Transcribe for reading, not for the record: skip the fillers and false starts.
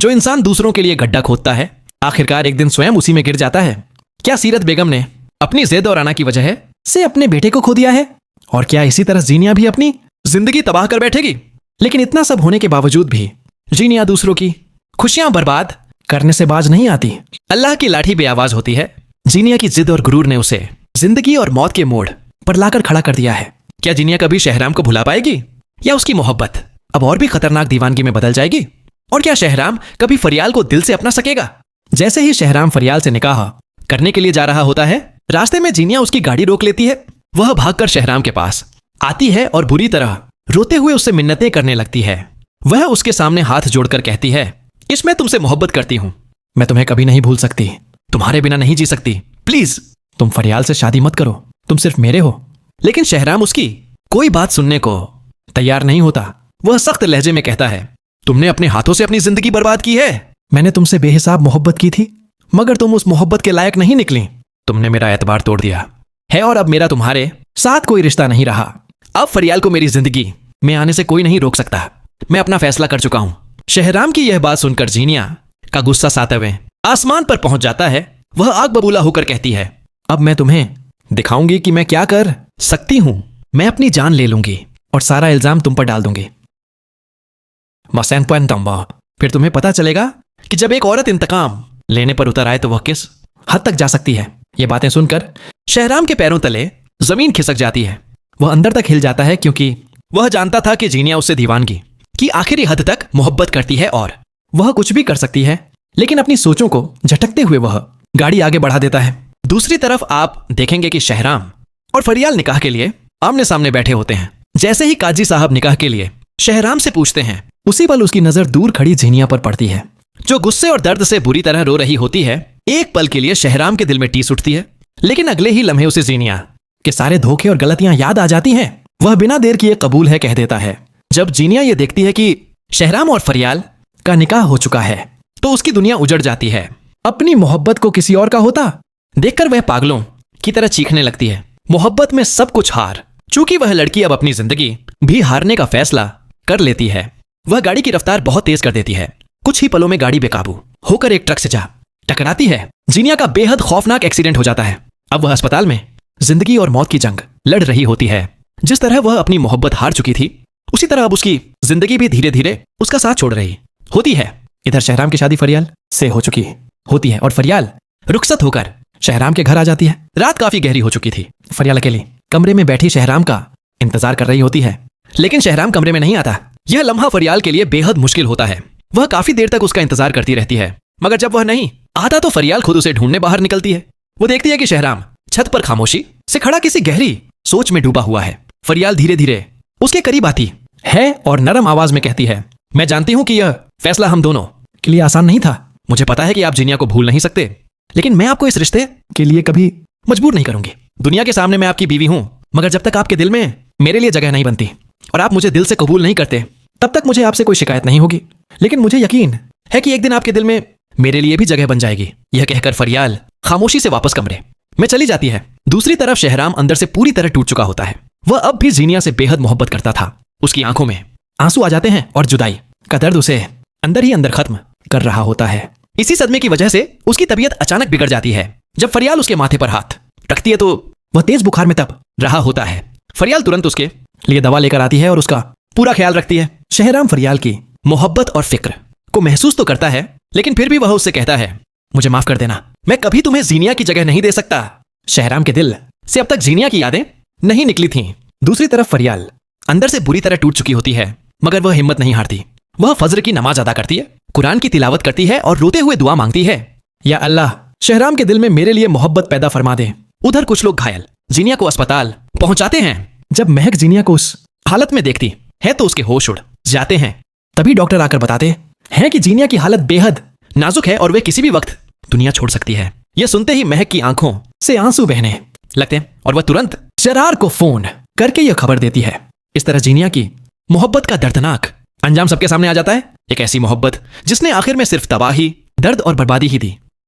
जो इंसान दूसरों के लिए गड्ढा खोदता है आखिरकार एक दिन स्वयं उसी में गिर जाता है। क्या सीरत बेगम ने अपनी जिद और अना की वजह से अपने बेटे को खो दिया है? और क्या इसी तरह जीनिया भी अपनी जिंदगी तबाह कर बैठेगी? लेकिन इतना सब होने के बावजूद भी जीनिया दूसरों की खुशियां बर्बाद करने से बाज नहीं आती। अल्लाह की लाठी बेआवाज होती है। जीनिया की जिद और गुरूर ने उसे जिंदगी और मौत के मोड़ पर लाकर खड़ा कर दिया है। क्या जीनिया कभी शहराम को भुला पाएगी या उसकी मोहब्बत अब और भी खतरनाक दीवानगी में बदल जाएगी? और क्या शहराम कभी फरियाल को दिल से अपना सकेगा? जैसे ही शहराम फरियाल से निकाह करने के लिए जा रहा होता है, रास्ते में जीनिया उसकी गाड़ी रोक लेती है। वह भागकर शहराम के पास आती है और बुरी तरह रोते हुए उससे मिन्नतें करने लगती है। वह उसके सामने हाथ जोड़कर कहती है, इसमें तुमसे मोहब्बत करती हूं, मैं तुम्हें कभी नहीं भूल सकती, तुम्हारे बिना नहीं जी सकती, प्लीज तुम फरियाल से शादी मत करो, तुम सिर्फ मेरे हो। लेकिन शहराम उसकी कोई बात सुनने को तैयार नहीं होता। वह सख्त लहजे में कहता है, तुमने अपने हाथों से अपनी जिंदगी बर्बाद की है। मैंने तुमसे बेहिसाब मोहब्बत की थी, मगर तुम उस मोहब्बत के लायक नहीं निकली। तुमने मेरा एतबार तोड़ दिया है और अब मेरा तुम्हारे साथ कोई रिश्ता नहीं रहा। अब फरियाल को मेरी जिंदगी में आने से कोई नहीं रोक सकता। मैं अपना फैसला कर चुका हूं। शहराम की यह बात सुनकर जीनिया का गुस्सा सातवें आसमान पर पहुंच जाता है। वह आग बबूला होकर कहती है, अब मैं तुम्हें दिखाऊंगी कि मैं क्या कर सकती हूं। मैं अपनी जान ले लूंगी और सारा इल्जाम तुम पर डाल दूंगी। फिर तुम्हें पता चलेगा कि जब एक औरत इंतकाम लेने पर उतर आए तो वह किस हद तक जा सकती है। ये बातें सुनकर शहराम के पैरों तले जमीन खिसक जाती है। वह अंदर तक हिल जाता है क्योंकि वह जानता था कि जीनिया उससे दीवानगी की आखिरी हद तक मोहब्बत करती है और वह कुछ भी कर सकती है। लेकिन अपनी सोचों को झटकते हुए वह गाड़ी आगे बढ़ा देता है। दूसरी तरफ आप देखेंगे कि शहराम और फरियाल निकाह के लिए आमने सामने बैठे होते हैं। जैसे ही काजी साहब निकाह के लिए शहराम से पूछते हैं, उसी पल उसकी नजर दूर खड़ी जीनिया पर पड़ती है, जो गुस्से और दर्द से बुरी तरह रो रही होती है। एक पल के लिए शहराम के दिल में टीस उठती है, लेकिन अगले ही लम्हे उसे जीनिया के सारे धोखे और गलतियां याद आ जाती हैं। वह बिना देर किए कबूल है कह देता है। जब जीनिया ये देखती है कि शहराम और फरियाल का निकाह हो चुका है तो उसकी दुनिया उजड़ जाती है। अपनी मोहब्बत को किसी और का होता देखकर वह पागलों की तरह चीखने लगती है। मोहब्बत में सब कुछ हार चूंकि वह लड़की अब अपनी जिंदगी भी हारने का फैसला कर लेती है। वह गाड़ी की रफ्तार बहुत तेज कर देती है। कुछ ही पलों में गाड़ी बेकाबू होकर एक ट्रक से जा टकराती है। जीनिया का बेहद खौफनाक एक्सीडेंट हो जाता है। अब वह अस्पताल में जिंदगी और मौत की जंग लड़ रही होती है। जिस तरह वह अपनी मोहब्बत हार चुकी थी, उसी तरह अब उसकी जिंदगी भी धीरे धीरे उसका साथ छोड़ रही होती है। इधर शहराम की शादी फरियाल से हो चुकी होती है और फरियाल रुखसत होकर शहराम के घर आ जाती है। रात काफी गहरी हो चुकी थी। फरियाल अकेली कमरे में बैठी शहराम का इंतजार कर रही होती है, लेकिन शहराम कमरे में नहीं आता। यह लम्हा फरियाल के लिए बेहद मुश्किल होता है। वह काफी देर तक उसका इंतजार करती रहती है, मगर जब वह नहीं आता तो फरियाल खुद उसे ढूंढने बाहर निकलती है। वो देखती है कि शहराम छत पर खामोशी से खड़ा किसी गहरी सोच में डूबा हुआ है। फरियाल धीरे धीरे उसके करीब आती है और नरम आवाज में कहती है, मैं जानती हूं कि यह फैसला हम दोनों के लिए आसान नहीं था। मुझे पता है कि आप जीनिया को भूल नहीं सकते, लेकिन मैं आपको इस रिश्ते के लिए कभी मजबूर नहीं करूंगी। दुनिया के सामने मैं आपकी बीवी हूं, मगर जब तक आपके दिल में मेरे लिए जगह नहीं बनती और आप मुझे दिल से कबूल नहीं करते, तब तक मुझे आपसे कोई शिकायत नहीं होगी। लेकिन मुझे यकीन है कि एक दिन आपके दिल में मेरे लिए भी जगह बन जाएगी। यह कहकर फरियाल खामोशी से वापस कमरे में चली जाती है। दूसरी तरफ शहराम अंदर से पूरी तरह टूट चुका होता है। वह अब भी जीनिया से बेहद मोहब्बत करता था। उसकी आंखों में आंसू आ जाते हैं और जुदाई का दर्द उसे अंदर ही अंदर खत्म कर रहा होता है। इसी सदमे की वजह से उसकी तबीयत अचानक बिगड़ जाती है। जब फरियाल उसके माथे पर हाथ रखती है तो वह तेज बुखार में तप रहा होता है। फरियाल तुरंत उसके लिए दवा लेकर आती है और उसका पूरा ख्याल रखती है। शहराम फरियाल की मोहब्बत और फिक्र को महसूस तो करता है, लेकिन फिर भी वह उससे कहता है, मुझे माफ कर देना, मैं कभी तुम्हें जीनिया की जगह नहीं दे सकता। शहराम के दिल से अब तक जीनिया की यादें नहीं निकली थीं। दूसरी तरफ फरियाल अंदर से बुरी तरह टूट चुकी होती है, मगर वह हिम्मत नहीं हारती। वह फजर की नमाज अदा करती है, कुरान की तिलावत करती है और रोते हुए दुआ मांगती है, या अल्लाह शहराम के दिल में मेरे लिए मोहब्बत पैदा फरमा दे। उधर कुछ लोग घायल जीनिया को अस्पताल पहुंचाते हैं। जब महक जीनिया को उस हालत में देखती है तो उसके होश उड़ जाते हैं। तभी डॉक्टर आकर बताते हैं कि जीनिया की हालत बेहद नाजुक है और वे किसी भी वक्त दुनिया छोड़ सकती है। यह सुनते ही महक की आंखों से आंसू बहने लगते हैं और वह तुरंत शरार को फोन करके यह खबर देती है। इस तरह जीनिया की मोहब्बत का दर्दनाक अंजाम सबके सामने आ जाता है। एक ऐसी मोहब्बत जिसने आखिर में सिर्फ तबाही, दर्द और बर्बादी ही दी।